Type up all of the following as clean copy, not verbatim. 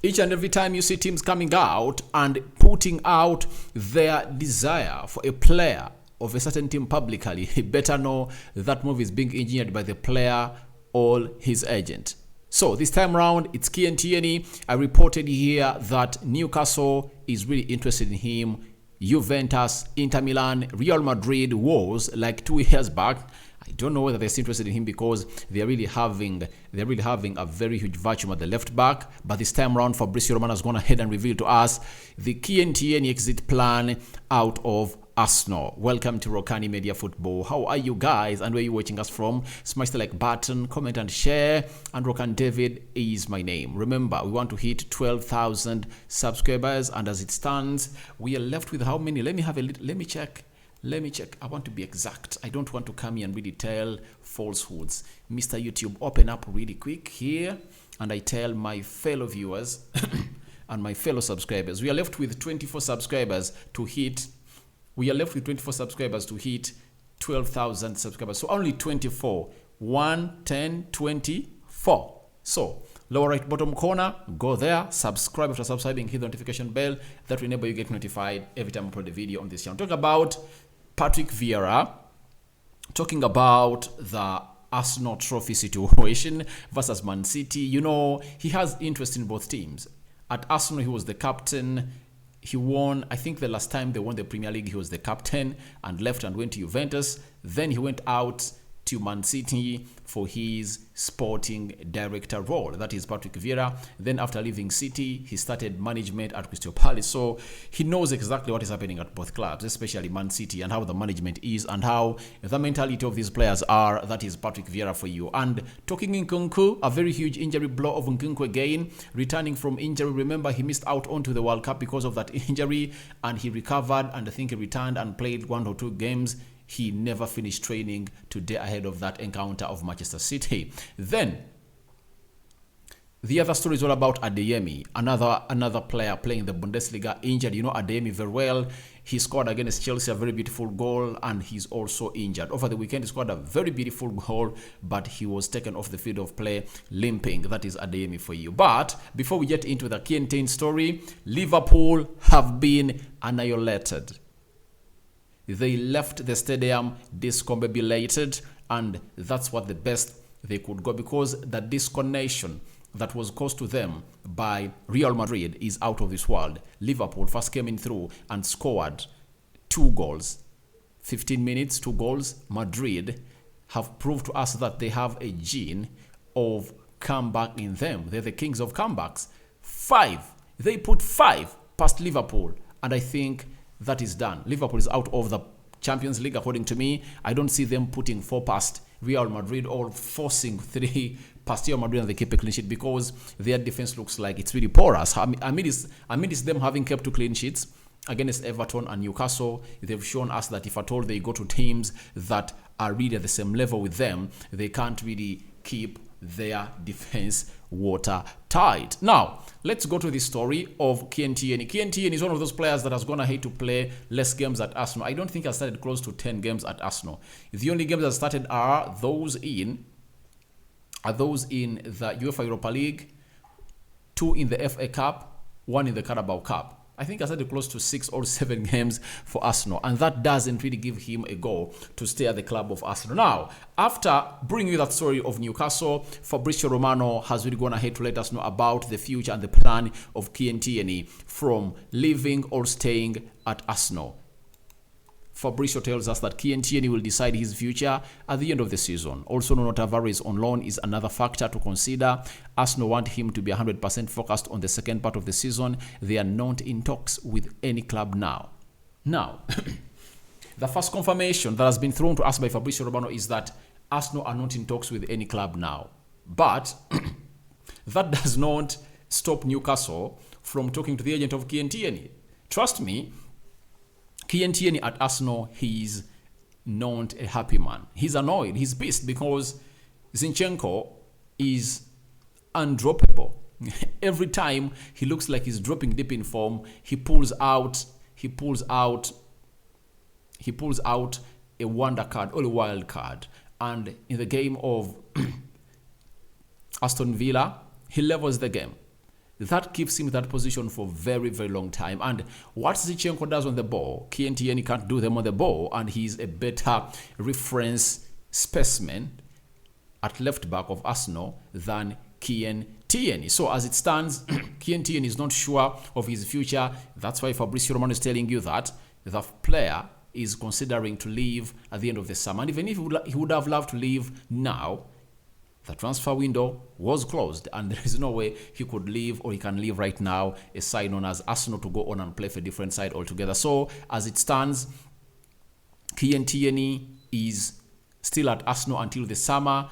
Each and every time you see teams coming out and putting out their desire for a player of a certain team publicly, he better know that move is being engineered by the player or his agent. So this time around, it's Kieran Tierney. I reported here that Newcastle is really interested in him. Juventus, Inter Milan, Real Madrid was like 2 years back. I don't know whether they're interested in him because they're really having a very huge vacuum at the left back. But this time around, Fabrizio Romano has gone ahead and revealed to us the Kieran Tierney exit plan out of Arsenal. Welcome to Rokani Media Football. How are you guys and where are you watching us from? Smash the like button, comment and share. And Rokani David is my name. Remember, we want to hit 12,000 subscribers, and as it stands, we are left with how many? Let me check. I want to be exact. I don't want to come here and really tell falsehoods. Mr. YouTube, open up really quick here, and I tell my fellow viewers and my fellow subscribers, we are left with 24 subscribers to hit. 12,000 subscribers. So only 24. 1, 10, 24. So lower right bottom corner, go there, subscribe. After subscribing, hit the notification bell. That will enable you get notified every time I upload a video on this channel. Talk about Patrick Vieira, talking about the Arsenal trophy situation versus Man City. You know, he has interest in both teams. At Arsenal, he was the captain. He won, I think the last time they won the Premier League, he was the captain and left and went to Juventus. Then he went out to Man City for his sporting director role. That is Patrick Vieira. Then after leaving City, he started management at Crystal Palace. So he knows exactly what is happening at both clubs, especially Man City, and how the management is and how the mentality of these players are. That is Patrick Vieira for you. And talking Nkunku, a very huge injury blow of Nkunku again, returning from injury. Remember, he missed out onto the World Cup because of that injury, and he recovered, and I think he returned and played 1 or 2 games. He never finished training today ahead of that encounter of Manchester City. Then, the other story is all about Adeyemi, another player playing the Bundesliga, injured. You know Adeyemi very well. He scored against Chelsea a very beautiful goal, and he's also injured. Over the weekend, he scored a very beautiful goal, but he was taken off the field of play limping. That is Adeyemi for you. But before we get into the Kieran Tierney story, Liverpool have been annihilated. They left the stadium discombobulated, and that's what the best they could go, because the disconnection that was caused to them by Real Madrid is out of this world. Liverpool first came in through and scored 2 goals. 15 minutes, 2 goals. Madrid have proved to us that they have a gene of comeback in them. They're the kings of comebacks. 5. They put 5 past Liverpool, and I think that is done. Liverpool is out of the Champions League, according to me. I don't see them putting 4 past Real Madrid or forcing 3 past Real Madrid and they keep a clean sheet, because their defense looks like it's really porous. Amidst them having kept 2 clean sheets against Everton and Newcastle, they've shown us that if at all they go to teams that are really at the same level with them, they can't really keep their defense watertight. Now, let's go to the story of Kieran Tierney. Kieran Tierney is one of those players that has gone ahead to play less games at Arsenal. I don't think he started close to 10 games at Arsenal. The only games that started are those in the UEFA Europa League, 2 in the FA Cup, 1 in the Carabao Cup. I think I started close to 6 or 7 games for Arsenal, and that doesn't really give him a goal to stay at the club of Arsenal. Now, after bringing you that story of Newcastle, Fabrizio Romano has really gone ahead to let us know about the future and the plan of Kieran Tierney from leaving or staying at Arsenal. Fabrizio tells us that Kieran Tierney will decide his future at the end of the season. Also, Nuno Tavares on loan is another factor to consider. Arsenal want him to be 100% focused on the second part of the season. They are not in talks with any club now. Now, the first confirmation that has been thrown to us by Fabrizio Romano is that Arsenal are not in talks with any club now. But that does not stop Newcastle from talking to the agent of Kieran Tierney. Trust me, Kieran Tierney at Arsenal, he's not a happy man. He's annoyed. He's pissed because Zinchenko is undroppable. Every time he looks like he's dropping deep in form, he pulls out a wonder card or a wild card. And in the game of Aston Villa, he levels the game. that keeps him in that position for very, very long time. And what Zinchenko does on the ball, Kieran Tierney can't do them on the ball, and he's a better reference specimen at left back of Arsenal than Kieran Tierney. So as it stands, Kieran Tierney is not sure of his future. That's why Fabrizio Romano is telling you that the player is considering to leave at the end of the summer. And even if he would have loved to leave now, the transfer window was closed and there is no way he could leave, or he can leave right now, a side known as Arsenal, to go on and play for a different side altogether. So as it stands, Kieran Tierney is still at Arsenal until the summer.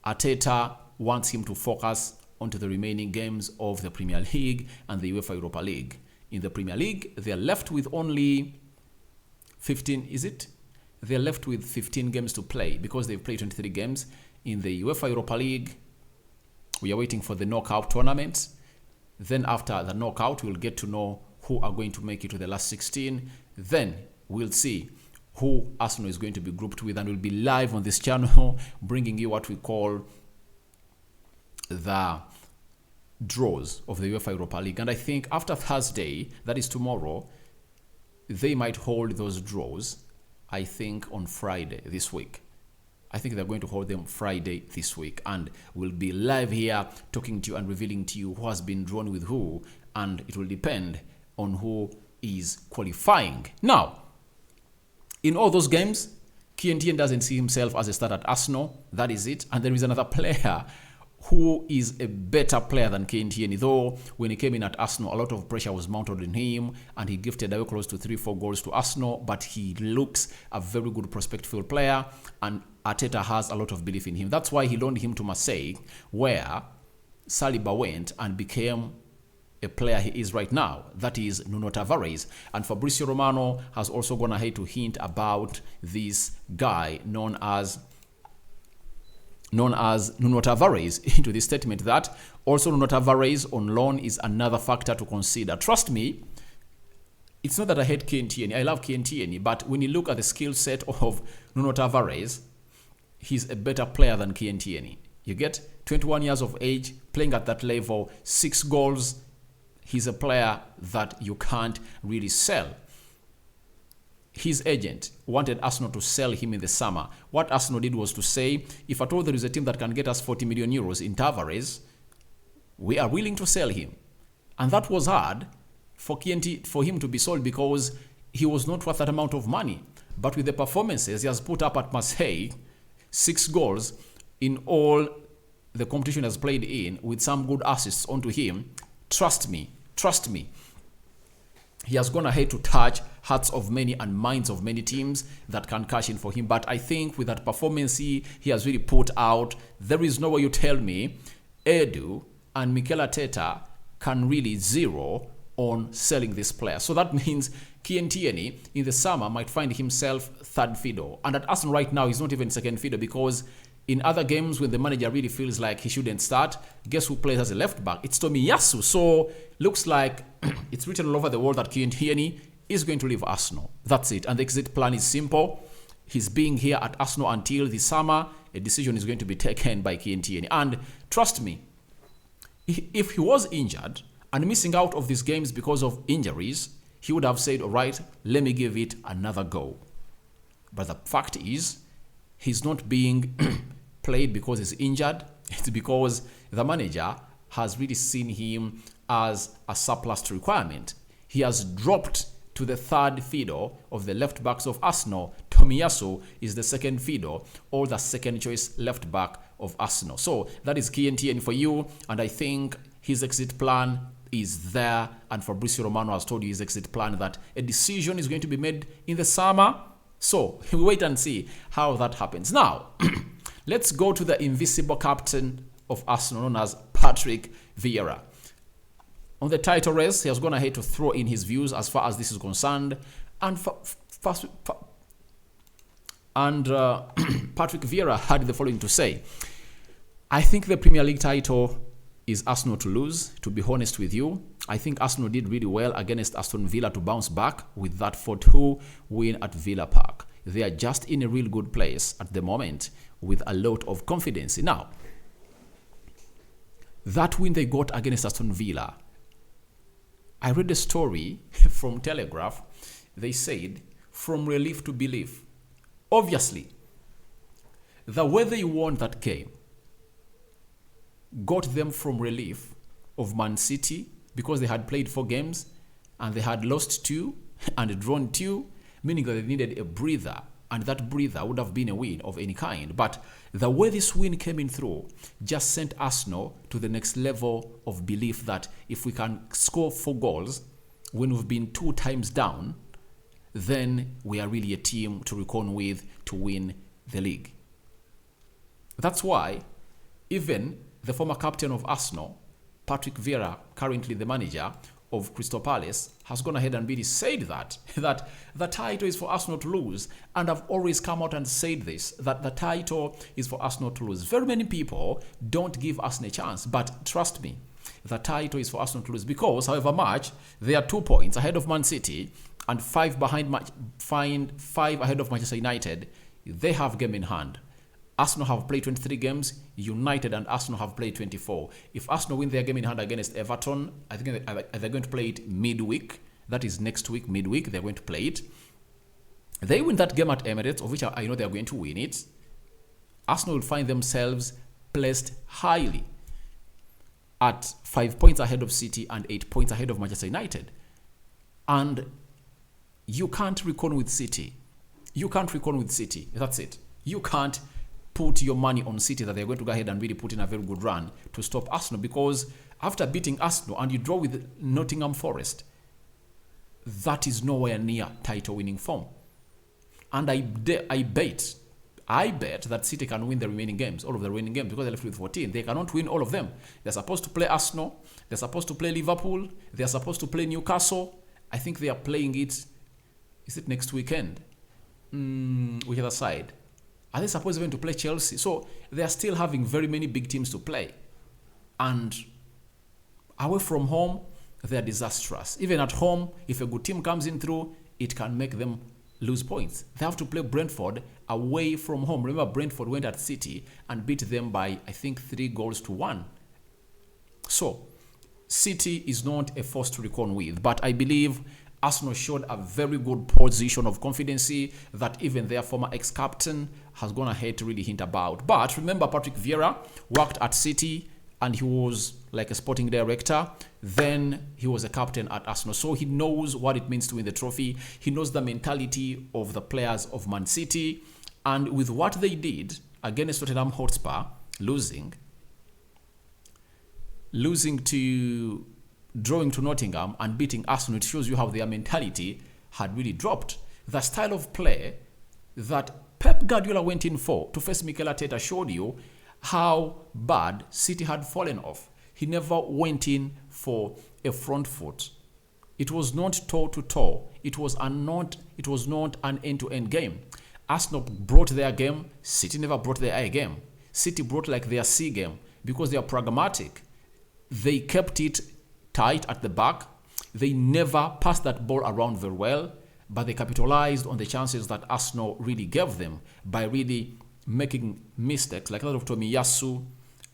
Arteta wants him to focus onto the remaining games of the Premier League and the UEFA Europa League. In the Premier League, they're left with only 15, is it? They're left with 15 games to play because they've played 23 games. In the UEFA Europa League, we are waiting for the knockout tournament. Then after the knockout, we'll get to know who are going to make it to the last 16. Then we'll see who Arsenal is going to be grouped with, and we'll be live on this channel bringing you what we call the draws of the UEFA Europa League. And I think after Thursday, that is tomorrow, they might hold those draws, I think, on Friday this week. I think they're going to hold them Friday this week, and we'll be live here talking to you and revealing to you who has been drawn with who, and it will depend on who is qualifying. Now, in all those games, Kieran Tierney doesn't see himself as a starter at Arsenal. That is it. And there is another player who is a better player than Kieran Tierney. Though when he came in at Arsenal, a lot of pressure was mounted on him, and he gifted away close to 3-4 goals to Arsenal. But he looks a very good prospectful player, and Arteta has a lot of belief in him. That's why he loaned him to Marseille, where Saliba went and became a player he is right now. That is Nuno Tavares. And Fabrizio Romano has also gone ahead to hint about this guy known as Nuno Tavares into this statement, that also Nuno Tavares on loan is another factor to consider. Trust me, it's not that I hate Kieran Tierney. I love Kieran Tierney, but when you look at the skill set of Nuno Tavares, he's a better player than Kieran Tierney. You get 21 years of age, playing at that level, 6 goals. He's a player that you can't really sell. His agent wanted Arsenal to sell him in the summer. What Arsenal did was to say, if at all there is a team that can get us 40 million euros in Tavares, we are willing to sell him. And that was hard for him to be sold because he was not worth that amount of money. But with the performances he has put up at Marseille, 6 goals in all the competition he has played in, with some good assists onto him, trust me, he has gone ahead to touch hearts of many and minds of many teams that can cash in for him. But I think with that performance he has really put out, there is no way you tell me Edu and Mikel Arteta can really zero on selling this player. So that means Kieran Tierney in the summer might find himself third fiddle. And at Arsenal right now, he's not even second fiddle, because in other games when the manager really feels like he shouldn't start, guess who plays as a left back? It's Tomiyasu. So looks like it's written all over the world that Kieran Tierney is going to leave Arsenal. That's it. And the exit plan is simple. He's being here at Arsenal until the summer. A decision is going to be taken by Kieran Tierney. And trust me, if he was injured and missing out of these games because of injuries, he would have said, all right, let me give it another go. But the fact is, he's not being played because he's injured. It's because the manager has really seen him as a surplus requirement. He has dropped to the third fiddle of the left backs of Arsenal. Tomiyasu is the second fiddle, or the second choice left back of Arsenal. So that is Kieran Tierney for you, and I think his exit plan is there, and Fabrizio Romano has told you his exit plan, that a decision is going to be made in the summer. So we wait and see how that happens. Now, let's go to the invisible captain of Arsenal, known as Patrick Vieira. On the title race, he has gone ahead to throw in his views as far as this is concerned. And Patrick Vieira had the following to say: I think the Premier League title is Arsenal to lose, to be honest with you. I think Arsenal did really well against Aston Villa to bounce back with that 4-2 win at Villa Park. They are just in a real good place at the moment with a lot of confidence. Now, That win they got against Aston Villa. I read a story from Telegraph. They said, from relief to belief. Obviously, the way they won that game got them from relief of Man City because they had played 4 games and they had lost 2 and drawn 2, meaning that they needed a breather, and that breather would have been a win of any kind. But the way this win came in through just sent Arsenal to the next level of belief that if we can score 4 goals when we've been 2 times down, then we are really a team to reckon with to win the league. That's why even the former captain of Arsenal, Patrick Vieira, currently the manager of Crystal Palace, has gone ahead and really said that the title is for Arsenal to lose. And I've always come out and said this, that the title is for Arsenal to lose. Very many people don't give Arsenal a chance, but trust me, the title is for Arsenal to lose because, however much, they are 2 points ahead of Man City and 5 ahead of Manchester United. They have game in hand. Arsenal have played 23 games. United and Arsenal have played 24. If Arsenal win their game in hand against Everton, I think they're going to play it midweek. That is next week, midweek, they're going to play it. They win that game at Emirates, of which I know they're going to win it. Arsenal will find themselves placed highly at 5 points ahead of City and 8 points ahead of Manchester United. And you can't reckon with City. You can't reckon with City. That's it. You can't put your money on City that they're going to go ahead and really put in a very good run to stop Arsenal, because after beating Arsenal and you draw with Nottingham Forest, that is nowhere near title winning form. And I bet that City can win the remaining games, all of the remaining games, because they're left with 14. They cannot win all of them. They're supposed to play Arsenal. They're supposed to play Liverpool. They're supposed to play Newcastle. I think they are playing it. Is it next weekend? Which other side? Are they supposed even to play Chelsea? So they are still having very many big teams to play. And away from home, they are disastrous. Even at home, if a good team comes in through, it can make them lose points. They have to play Brentford away from home. Remember, Brentford went at City and beat them by, I think, 3-1. So City is not a force to reckon with. But I believe Arsenal showed a very good position of confidence that even their former ex-captain has gone ahead to really hint about. But remember, Patrick Vieira worked at City and he was like a sporting director. Then he was a captain at Arsenal. So he knows what it means to win the trophy. He knows the mentality of the players of Man City. And with what they did against Tottenham Hotspur, losing to drawing to Nottingham and beating Arsenal, it shows you how their mentality had really dropped. The style of play that Pep Guardiola went in for to face Mikel Arteta showed you how bad City had fallen off. He never went in for a front foot. It was not toe-to-toe. It was not an end-to-end game. Arsenal brought their game. City never brought their A game. City brought like their C game because they are pragmatic. They kept it tight at the back. They never passed that ball around very well, but they capitalized on the chances that Arsenal really gave them by really making mistakes like a lot of Tomiyasu,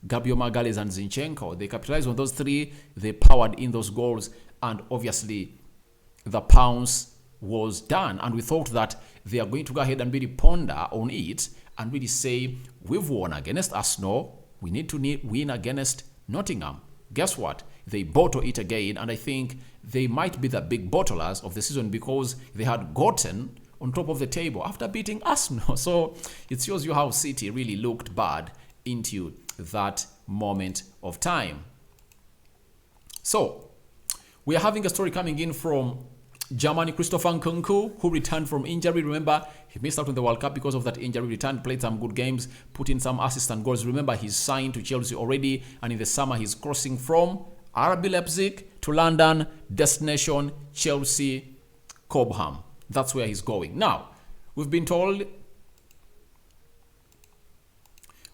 Gabriel Magalhaes and Zinchenko. They capitalized on those 3. They powered in those goals, and obviously the pounce was done. And we thought that they are going to go ahead and really ponder on it and really say, we've won against Arsenal. We need to win against Nottingham. Guess what? They bottle it again, and I think they might be the big bottlers of the season because they had gotten on top of the table after beating Arsenal. So it shows you how City really looked bad into that moment of time. So we are having a story coming in from Germany. Christopher Nkunku, who returned from injury. Remember, he missed out on the World Cup because of that injury. Returned, played some good games, put in some assists and goals. Remember, he's signed to Chelsea already, and in the summer he's crossing from RB Leipzig to London, destination Chelsea, Cobham. That's where he's going. Now, we've been told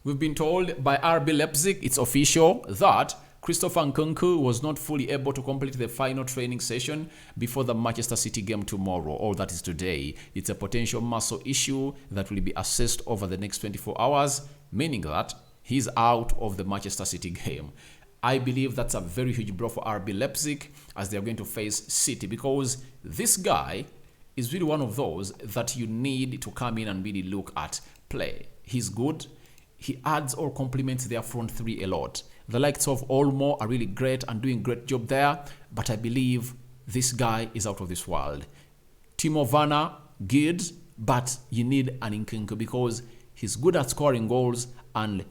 by RB Leipzig, it's official, that Christopher Nkunku was not fully able to complete the final training session before the Manchester City game tomorrow, or that is today. It's a potential muscle issue that will be assessed over the next 24 hours, meaning that he's out of the Manchester City game. I believe that's a very huge blow for RB Leipzig as they are going to face City, because this guy is really one of those that you need to come in and really look at play. He's good. He adds or complements their front three a lot. The likes of Olmo are really great and doing a great job there, but I believe this guy is out of this world. Timo Werner, good, but you need an Nkunku because he's good at scoring goals and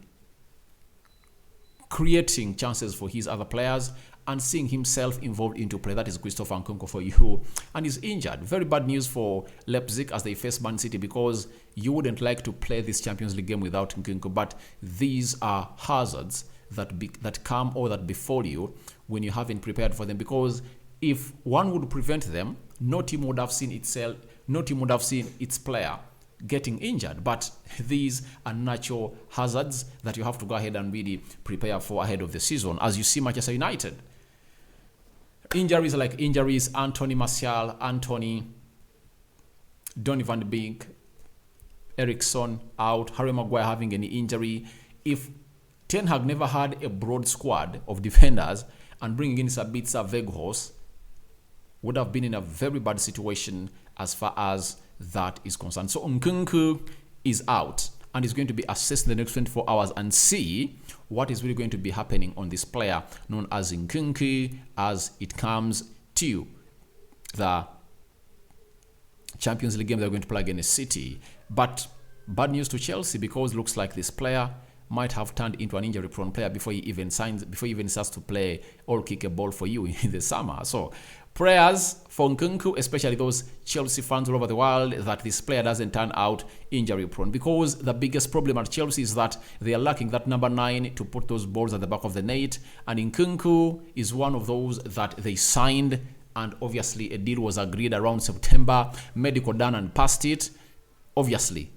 creating chances for his other players and seeing himself involved into play. That is Christopher Nkunku for you. And he's injured. Very bad news for Leipzig as they face Man City, because you wouldn't like to play this Champions League game without Nkunku. But these are hazards that come or that befall you when you haven't prepared for them. Because if one would prevent them, no team would have seen its player getting injured. But these are natural hazards that you have to go ahead and really prepare for ahead of the season. As you see Manchester United, injuries Anthony Martial, Donny van de Beek, Eriksson out, Harry Maguire having any injury. If Ten Hag never had a broad squad of defenders and bringing in Sabitzer Weghorst, would have been in a very bad situation as far as that is concerned. So Nkunku is out and is going to be assessed in the next 24 hours and see what is really going to be happening on this player known as Nkunku as it comes to the Champions League game they're going to play against City. But bad news to Chelsea, because it looks like this player might have turned into an injury-prone player before he even starts to play or kick a ball for you in the summer. So prayers for Nkunku, especially those Chelsea fans all over the world, that this player doesn't turn out injury-prone, because the biggest problem at Chelsea is that they are lacking that number 9 to put those balls at the back of the net, and Nkunku is one of those that they signed, and obviously a deal was agreed around September, medical done and passed it. Obviously,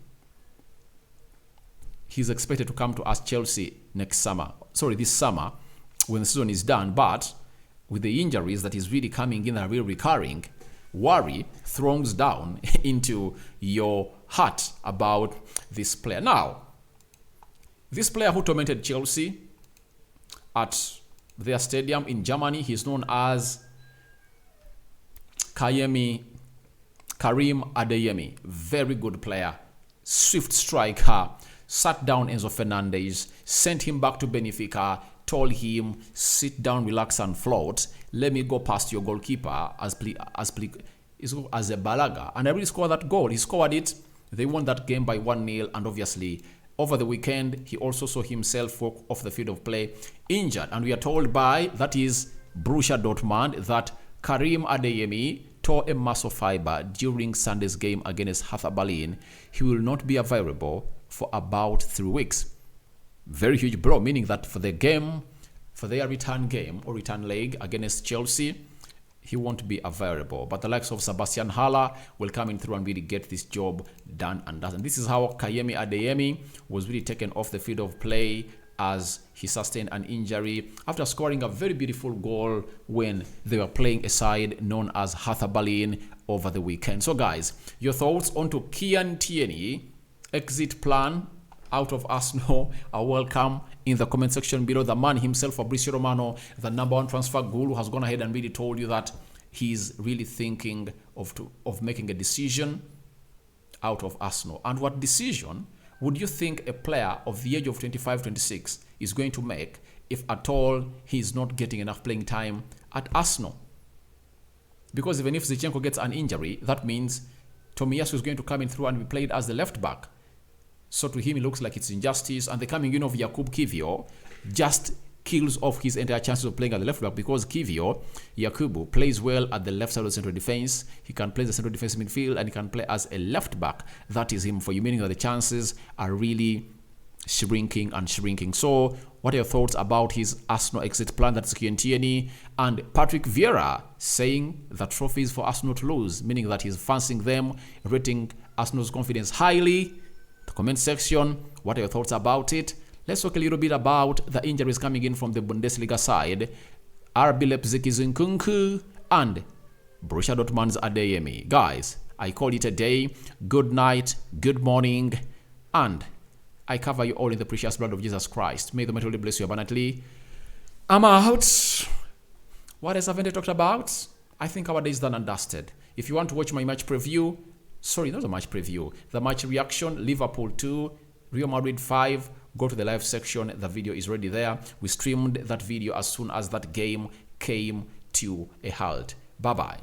he's expected to come to us Chelsea this summer when the season is done. But with the injuries that is really coming in and really recurring, worry throws down into your heart about this player. Now, this player who tormented Chelsea at their stadium in Germany, he's known as Karim Adeyemi. Very good player, swift striker. Sat down Enzo Fernandez, sent him back to Benfica, told him, sit down, relax and float. Let me go past your goalkeeper as a balaga. And I really scored that goal. He scored it. They won that game by 1-0. And obviously, over the weekend, he also saw himself walk off the field of play injured. And we are told by, that is Borussia Dortmund, that Karim Adeyemi tore a muscle fiber during Sunday's game against Hertha Berlin. He will not be available for about 3 weeks. Very huge blow, meaning that for their return game or return leg against Chelsea, he won't be available. But the likes of Sebastian Haller will come in through and really get this job done and done. And this is how Karim Adeyemi was really taken off the field of play as he sustained an injury after scoring a very beautiful goal when they were playing a side known as Hertha Berlin over the weekend. So guys, your thoughts onto Kieran Tierney exit plan out of Arsenal are welcome in the comment section below. The man himself, Fabrizio Romano, the #1 transfer guru, has gone ahead and really told you that he's really thinking of making a decision out of Arsenal. And what decision would you think a player of the age of 25-26 is going to make if at all he's not getting enough playing time at Arsenal? Because even if Zinchenko gets an injury, that means Tomiyasu is going to come in through and be played as the left back. So to him, it looks like it's injustice. And the coming in of Jakub Kiwior just kills off his entire chances of playing at the left back, because Jakubu plays well at the left side of the central defense. He can play the central defense midfield and he can play as a left back. That is him for you, meaning that the chances are really shrinking and shrinking. So what are your thoughts about his Arsenal exit plan? That's Kieran Tierney. And Patrick Vieira saying that trophies for Arsenal to lose, meaning that he's fancying them, rating Arsenal's confidence highly. The comment section, what are your thoughts about it? Let's talk a little bit about the injuries coming in from the Bundesliga side. RB Leipzig's Nkunku and Borussia Dortmund's Adeyemi. Guys, I call it a day. Good night, good morning, and I cover you all in the precious blood of Jesus Christ. May the Almighty bless you abundantly. I'm out. What else haven't I talked about? I think our day is done and dusted. If you want to watch my match preview, sorry, not a match preview, the match reaction, Liverpool 2, Real Madrid 5, go to the live section. The video is already there. We streamed that video as soon as that game came to a halt. Bye-bye.